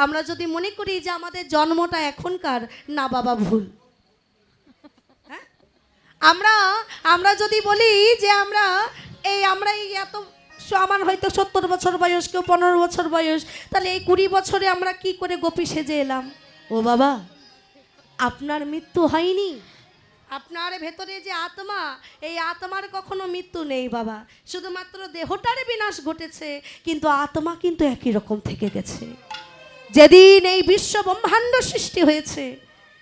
আমরা যদি মনে করি যে আমাদের জন্মটা এখনকার, না বাবা ভুল। হ্যাঁ, আমরা আমরা যদি বলি যে আমরা এই এত আমার হয়তো 70 বছর বয়স, কেউ 15 বছর বয়স, তাহলে এই 20 বছরে আমরা কি করে গোপী সেজে এলাম? ও বাবা, আপনার মৃত্যু হয়নি। আপনার ভেতরে যে আত্মা, এই আত্মার কখনো মৃত্যু নেই বাবা, শুধুমাত্র দেহটার বিনাশ ঘটেছে, কিন্তু আত্মা কিন্তু একই রকম থেকে গেছে। যেদিন এই বিশ্ব ব্রহ্মাণ্ড সৃষ্টি হয়েছে,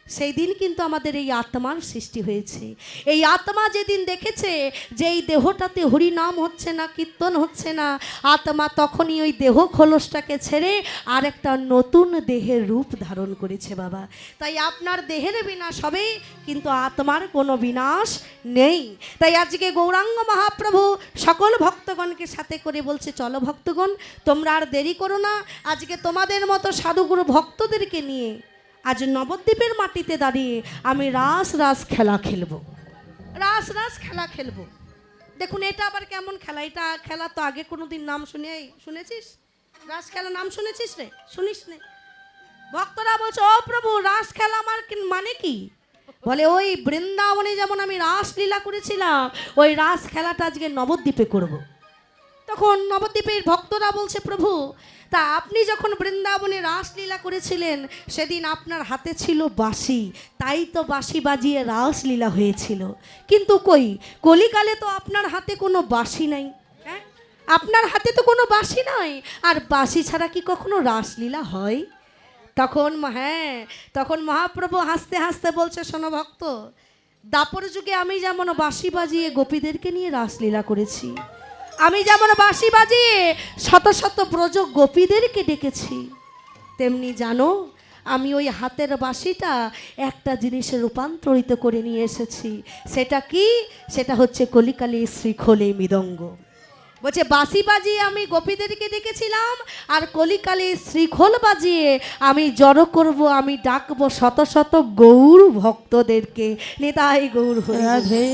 সেই দিন কিন্তু আমাদের এই আত্মার সৃষ্টি হয়েছে। এই আত্মা যেদিন দেখেছে যে এই দেহটাতে হরিনাম হচ্ছে না, কীর্তন হচ্ছে না, আত্মা তখনই ওই দেহ খোলসটাকে ছেড়ে আর একটা নতুন দেহের রূপ ধারণ করেছে বাবা। তাই আপনার দেহের বিনাশ হবে, কিন্তু আত্মার কোনো বিনাশ নেই। তাই আজকে গৌরাঙ্গ মহাপ্রভু সকল ভক্তগণকে সাথে করে বলছে, চলো ভক্তগণ, তোমরা আর দেরি করো না। আজকে তোমাদের মতো সাধুগুরু ভক্তদেরকে নিয়ে আজ নবদ্বীপের মাটিতে দাঁড়িয়ে আমি রাস খেলা খেলবো, রাস খেলা খেলবো। দেখুন এটা আবার কেমন খেলা? এটা খেলা তো আগে কোনোদিন নাম শুনেছিস? রাস খেলা নাম শুনেছিস রে? শুনিস নে? ভক্তরা বলছে, ও প্রভু, রাস খেলা আমার মানে কি? বলে, ওই বৃন্দাবনে যেমন আমি রাসলীলা করেছিলাম, ওই রাস খেলাটা আজকে নবদ্বীপে করব। তখন নবদ্বীপের ভক্তরা বলছে, প্রভু, তা আপনি যখন বৃন্দাবনে রাসলীলা করেছিলেন, সেদিন আপনার হাতে ছিল বাঁশি, তাই তো বাঁশি বাজিয়ে রাসলীলা হয়েছিল। কিন্তু কই, কলিকালে তো আপনার হাতে কোনো বাঁশি নাই। হ্যাঁ, আপনার হাতে তো কোনো বাঁশি নাই, আর বাঁশি ছাড়া কি কখনো রাসলীলা হয়? তখন মহাপ্রভু হাসতে হাসতে বলছে, শোনো ভক্ত, দাপর যুগে আমি যেমন বাঁশি বাজিয়ে গোপীদেরকে নিয়ে রাসলীলা করেছি, আমি যেমন বাঁশি বাজিয়ে শত শত ব্রজ গোপীদেরকে ডেকেছি, তেমনি জানো আমি ওই হাতের বাঁশিটা একটা জিনিসে রূপান্তরিত করে নিয়ে এসেছি। সেটা কি? সেটা হচ্ছে কলিকালে শ্রীখোলে মৃদঙ্গ। বলছে, বাঁশি বাজিয়ে আমি গোপীদেরকে ডেকেছিলাম, আর কলিকালে শ্রীখোল বাজিয়ে আমি জড়ো করব, আমি ডাকবো শত শত গৌর ভক্তদেরকে। নিতাই গৌর হরে।